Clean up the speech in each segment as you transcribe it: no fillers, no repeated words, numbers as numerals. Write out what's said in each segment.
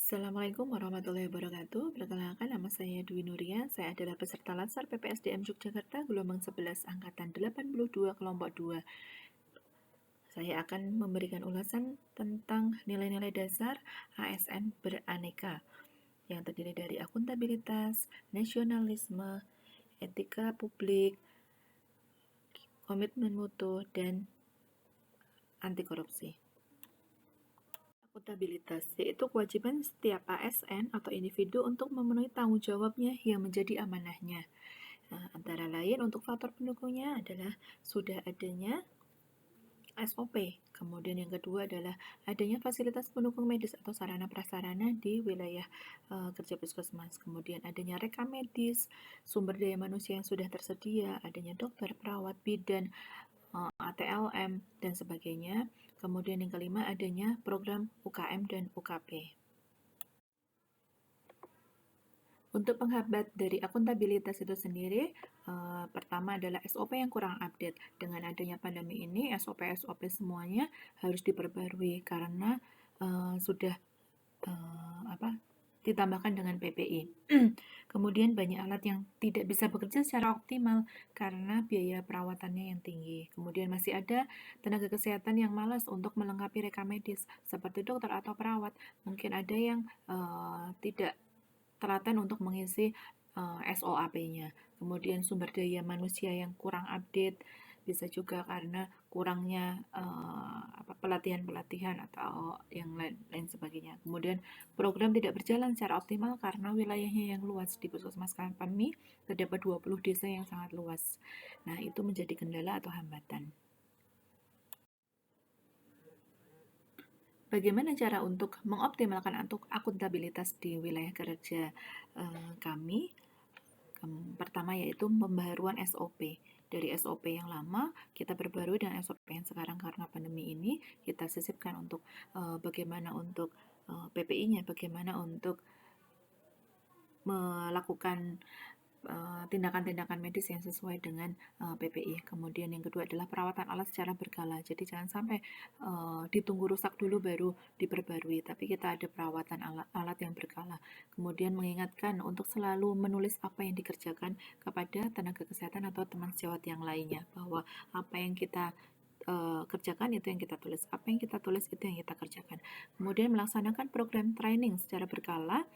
Assalamualaikum warahmatullahi wabarakatuh. Perkenalkan, nama saya Dwi Nuria. Saya adalah peserta Latsar PPSDM Yogyakarta gelombang 11 angkatan 82 kelompok 2. Saya akan memberikan ulasan tentang nilai-nilai dasar ASN beraneka yang terdiri dari akuntabilitas, nasionalisme, etika publik, komitmen mutu, dan anti korupsi. Akuntabilitas yaitu kewajiban setiap ASN atau individu untuk memenuhi tanggung jawabnya yang menjadi amanahnya. Antara lain untuk faktor pendukungnya adalah sudah adanya SOP. Kemudian yang kedua adalah adanya fasilitas pendukung medis atau sarana prasarana di wilayah kerja puskesmas. Kemudian adanya rekam medis, sumber daya manusia yang sudah tersedia, adanya dokter, perawat, bidan, ATLM, dan sebagainya. Kemudian yang kelima adanya program UKM dan UKP. Untuk penghambat dari akuntabilitas itu sendiri, pertama adalah SOP yang kurang update. Dengan adanya pandemi ini, SOP-SOP semuanya harus diperbarui karena sudah ditambahkan dengan PPI. Kemudian banyak alat yang tidak bisa bekerja secara optimal karena biaya perawatannya yang tinggi. Kemudian masih ada tenaga kesehatan yang malas untuk melengkapi rekam medis seperti dokter atau perawat. Mungkin ada yang tidak telaten untuk mengisi SOAP-nya. Kemudian sumber daya manusia yang kurang update, bisa juga karena kurangnya pelatihan-pelatihan atau yang lain sebagainya. Kemudian program tidak berjalan secara optimal karena wilayahnya yang luas. Di Puskesmas kami terdapat 20 desa yang sangat luas. Nah, itu menjadi kendala atau hambatan. Bagaimana cara untuk mengoptimalkan akuntabilitas di wilayah kerja kami? Pertama yaitu pembaharuan SOP. Dari SOP yang lama kita perbarui dengan SOP yang sekarang karena pandemi ini kita sisipkan untuk bagaimana untuk PPI-nya, bagaimana untuk melakukan tindakan-tindakan medis yang sesuai dengan PPI. Kemudian yang kedua adalah perawatan alat secara berkala. Jadi jangan sampai ditunggu rusak dulu baru diperbarui, tapi kita ada perawatan alat yang berkala. Kemudian mengingatkan untuk selalu menulis apa yang dikerjakan kepada tenaga kesehatan atau teman sejawat yang lainnya, bahwa apa yang kita kerjakan itu yang kita tulis, apa yang kita tulis itu yang kita kerjakan. Kemudian melaksanakan program training secara berkala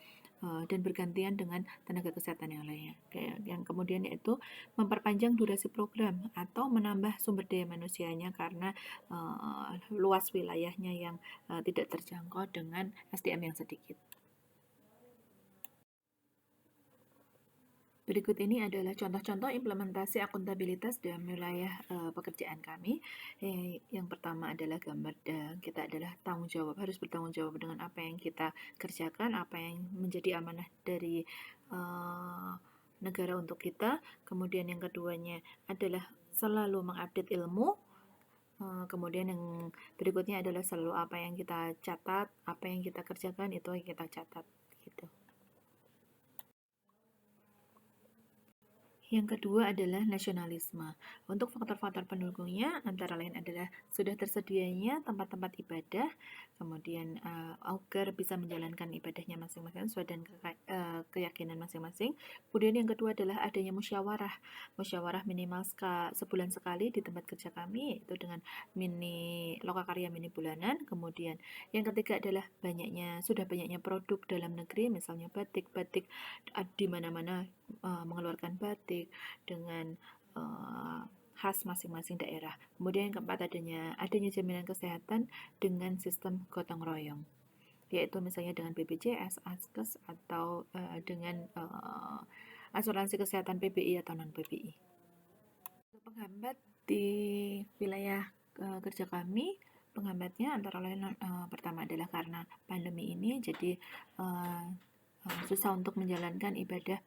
dan bergantian dengan tenaga kesehatan yang lainnya. Yang kemudian yaitu memperpanjang durasi program atau menambah sumber daya manusianya karena luas wilayahnya yang tidak terjangkau dengan SDM yang sedikit. Berikut ini adalah contoh-contoh implementasi akuntabilitas dalam wilayah pekerjaan kami. Yang pertama adalah gambar kita adalah tanggung jawab, harus bertanggung jawab dengan apa yang kita kerjakan, apa yang menjadi amanah dari negara untuk kita. Kemudian yang keduanya adalah selalu mengupdate ilmu. Kemudian yang berikutnya adalah selalu apa yang kita catat, apa yang kita kerjakan itu yang kita catat gitu. Yang kedua adalah nasionalisme. Untuk faktor-faktor pendukungnya antara lain adalah sudah tersedianya tempat-tempat ibadah, kemudian agar bisa menjalankan ibadahnya masing-masing sesuai dengan keyakinan masing-masing. Kemudian yang kedua adalah adanya musyawarah minimal sebulan sekali di tempat kerja kami, yaitu dengan lokakarya mini bulanan. Kemudian yang ketiga adalah sudah banyaknya produk dalam negeri, misalnya batik di mana-mana mengeluarkan batik dengan khas masing-masing daerah. Kemudian yang keempat adanya jaminan kesehatan dengan sistem gotong royong, yaitu misalnya dengan BPJS, Askes, atau dengan asuransi kesehatan PBI atau non PBI. Untuk penghambat di wilayah kerja kami, penghambatnya antara lain pertama adalah karena pandemi ini, jadi susah untuk menjalankan ibadah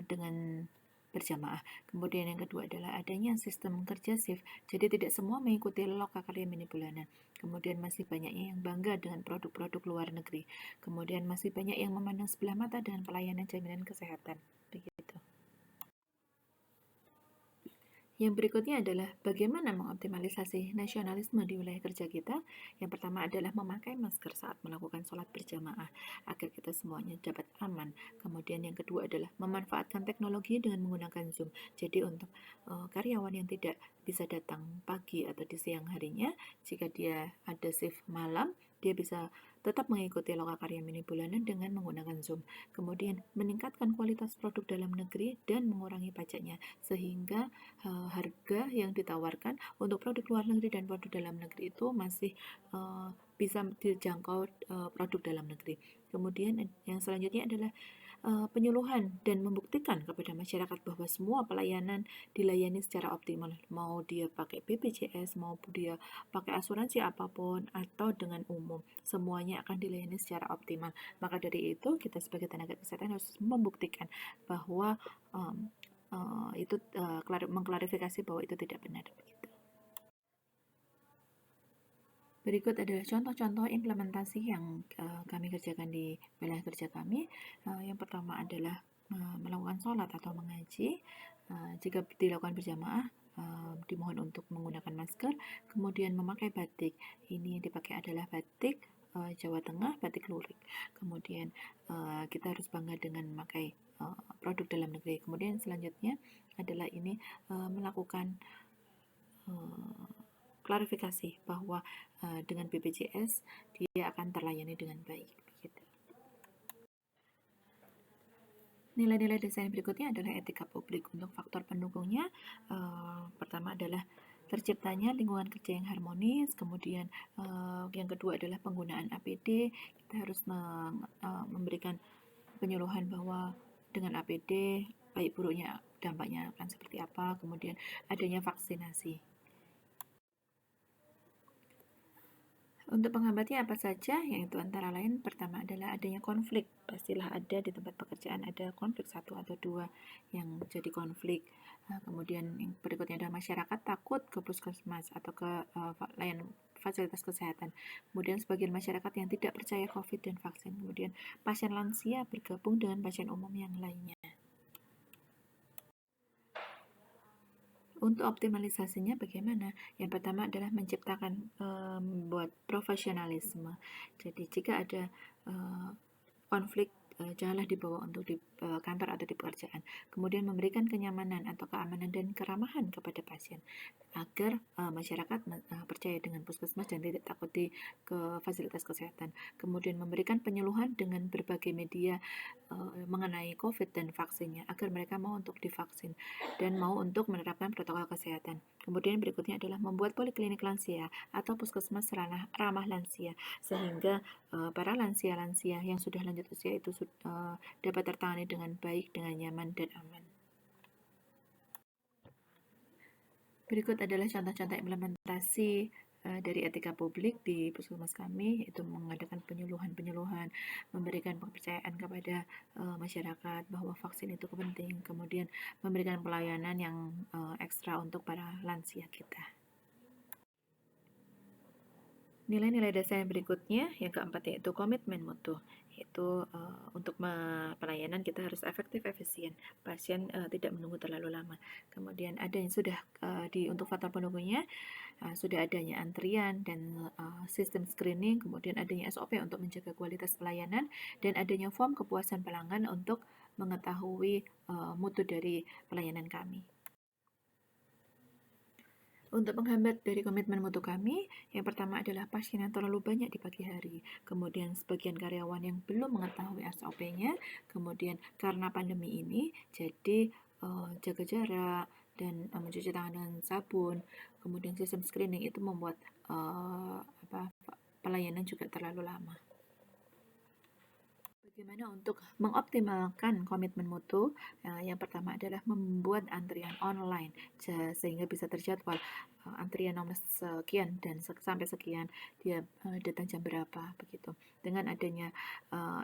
dengan berjamaah. Kemudian yang kedua adalah adanya sistem kerja shift, jadi tidak semua mengikuti lokakarya mini bulanan. Kemudian masih banyaknya yang bangga dengan produk-produk luar negeri. Kemudian masih banyak yang memandang sebelah mata dengan pelayanan jaminan kesehatan. Begitu. Yang berikutnya adalah bagaimana mengoptimalisasi nasionalisme di wilayah kerja kita. Yang pertama adalah memakai masker saat melakukan sholat berjamaah agar kita semuanya dapat aman. Kemudian yang kedua adalah memanfaatkan teknologi dengan menggunakan Zoom. Jadi untuk karyawan yang tidak bisa datang pagi atau di siang harinya, jika dia ada shift malam, dia bisa tetap mengikuti lokakarya mini bulanan dengan menggunakan Zoom. Kemudian meningkatkan kualitas produk dalam negeri dan mengurangi pajaknya sehingga harga yang ditawarkan untuk produk luar negeri dan produk dalam negeri itu masih bisa dijangkau produk dalam negeri. Kemudian yang selanjutnya adalah penyuluhan dan membuktikan kepada masyarakat bahwa semua pelayanan dilayani secara optimal, mau dia pakai BPJS, mau dia pakai asuransi apapun atau dengan umum, semuanya akan dilayani secara optimal. Maka dari itu kita sebagai tenaga kesehatan harus membuktikan bahwa itu mengklarifikasi bahwa itu tidak benar. Berikut adalah contoh-contoh implementasi yang kami kerjakan di wilayah kerja kami. Yang pertama adalah melakukan sholat atau mengaji. Jika dilakukan berjamaah, dimohon untuk menggunakan masker. Kemudian memakai batik. Ini yang dipakai adalah batik Jawa Tengah, batik lurik. Kemudian kita harus bangga dengan memakai produk dalam negeri. Kemudian selanjutnya adalah ini melakukan klarifikasi bahwa dengan BPJS dia akan terlayani dengan baik. Begitu. Nilai-nilai desain berikutnya adalah etika publik. Untuk faktor pendukungnya, pertama adalah terciptanya lingkungan kerja yang harmonis, kemudian yang kedua adalah penggunaan APD. Kita harus memberikan penyuluhan bahwa dengan APD baik buruknya dampaknya akan seperti apa, kemudian adanya vaksinasi. Untuk penghambatnya apa saja? Yaitu antara lain pertama adalah adanya konflik. Pastilah ada di tempat pekerjaan ada konflik satu atau dua yang jadi konflik. Kemudian yang berikutnya adalah masyarakat takut ke puskesmas atau ke layanan fasilitas kesehatan. Kemudian sebagian masyarakat yang tidak percaya COVID dan vaksin. Kemudian pasien lansia bergabung dengan pasien umum yang lainnya. Untuk optimalisasinya bagaimana? Yang pertama adalah menciptakan buat profesionalisme. Jadi jika ada konflik janganlah dibawa untuk di kantor atau di pekerjaan. Kemudian memberikan kenyamanan atau keamanan dan keramahan kepada pasien agar masyarakat percaya dengan puskesmas dan tidak takut ke fasilitas kesehatan. Kemudian memberikan penyuluhan dengan berbagai media mengenai COVID dan vaksinnya agar mereka mau untuk divaksin dan mau untuk menerapkan protokol kesehatan. Kemudian berikutnya adalah membuat poliklinik lansia atau puskesmas ramah lansia sehingga para lansia-lansia yang sudah lanjut usia itu dapat tertangani dengan baik, dengan nyaman dan aman. Berikut adalah contoh-contoh implementasi dari etika publik di puskesmas kami, yaitu mengadakan penyuluhan-penyuluhan, memberikan kepercayaan kepada masyarakat bahwa vaksin itu penting, kemudian memberikan pelayanan yang ekstra untuk para lansia kita. Nilai-nilai dasar yang berikutnya, yang keempat yaitu komitmen mutu. Yaitu untuk pelayanan kita harus efektif, efisien. Pasien tidak menunggu terlalu lama. Kemudian ada yang sudah untuk faktor pendukungnya, sudah adanya antrian dan sistem screening, kemudian adanya SOP untuk menjaga kualitas pelayanan, dan adanya form kepuasan pelanggan untuk mengetahui mutu dari pelayanan kami. Untuk menghambat dari komitmen mutu kami, yang pertama adalah pasien yang terlalu banyak di pagi hari, kemudian sebagian karyawan yang belum mengetahui SOP-nya, kemudian karena pandemi ini, jadi jaga jarak dan mencuci tangan dengan sabun, kemudian sistem screening itu membuat pelayanan juga terlalu lama. Bagaimana untuk mengoptimalkan komitmen mutu? Yang pertama adalah membuat antrian online sehingga bisa terjadwal antrian nomor sekian dan sampai sekian dia datang jam berapa begitu. Dengan adanya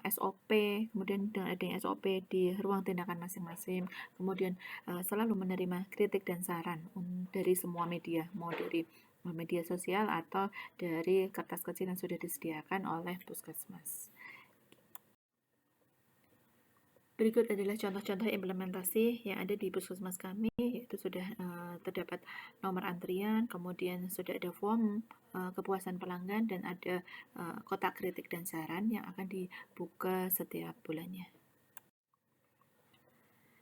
SOP, kemudian dengan adanya SOP di ruang tindakan masing-masing, kemudian selalu menerima kritik dan saran dari semua media, mau dari media sosial atau dari kertas kecil yang sudah disediakan oleh puskesmas. Berikut adalah contoh-contoh implementasi yang ada di puskesmas kami, yaitu sudah terdapat nomor antrian, kemudian sudah ada form kepuasan pelanggan, dan ada kotak kritik dan saran yang akan dibuka setiap bulannya.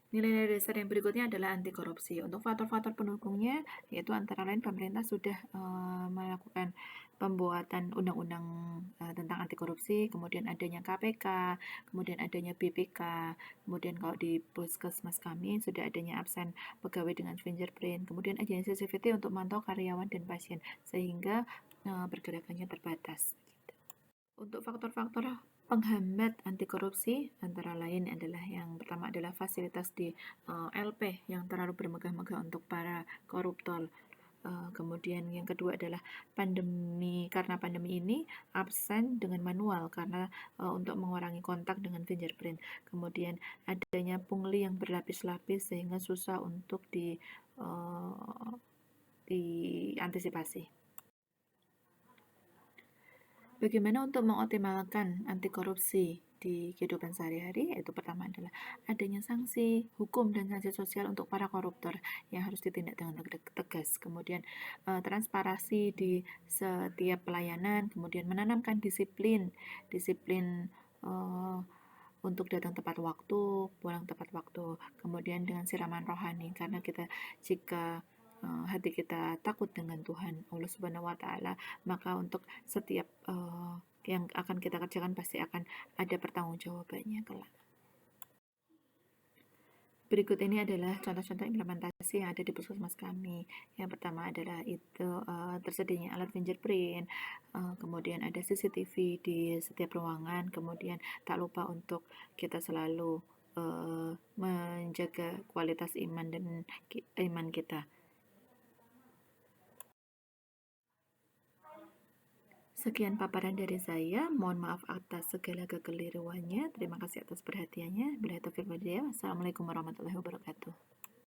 Nilai-nilai dasar yang berikutnya adalah anti korupsi. Untuk faktor-faktor pendukungnya, yaitu antara lain pemerintah sudah melakukan pembuatan undang-undang tentang anti korupsi, kemudian adanya KPK, kemudian adanya BPK, kemudian kalau di puskesmas kami sudah adanya absen pegawai dengan fingerprint, kemudian adanya CCTV untuk memantau karyawan dan pasien, sehingga pergerakannya terbatas. Untuk faktor-faktor penghambat anti korupsi antara lain adalah yang pertama adalah fasilitas di LP yang terlalu bermegah-megah untuk para koruptor. Kemudian yang kedua adalah karena pandemi ini absen dengan manual karena untuk mengurangi kontak dengan fingerprint. Kemudian adanya pungli yang berlapis-lapis sehingga susah untuk diantisipasi. Bagaimana untuk mengoptimalkan anti korupsi di kehidupan sehari-hari? Yaitu pertama adalah adanya sanksi hukum dan sanksi sosial untuk para koruptor yang harus ditindak dengan tegas. Kemudian transparansi di setiap pelayanan, kemudian menanamkan disiplin untuk datang tepat waktu, pulang tepat waktu, kemudian dengan siraman rohani, karena jika hati kita takut dengan Tuhan Allah Subhanahu wa Ta'ala, maka untuk setiap yang akan kita kerjakan pasti akan ada pertanggungjawabannya kelak. Berikut ini adalah contoh-contoh implementasi yang ada di puskesmas kami. Yang pertama adalah itu tersedianya alat fingerprint, kemudian ada CCTV di setiap ruangan, kemudian tak lupa untuk kita selalu menjaga kualitas iman kita. Sekian paparan dari saya. Mohon maaf atas segala kekeliruannya. Terima kasih atas perhatiannya. Bila taufiq wal hidayah. Wassalamualaikum warahmatullahi wabarakatuh.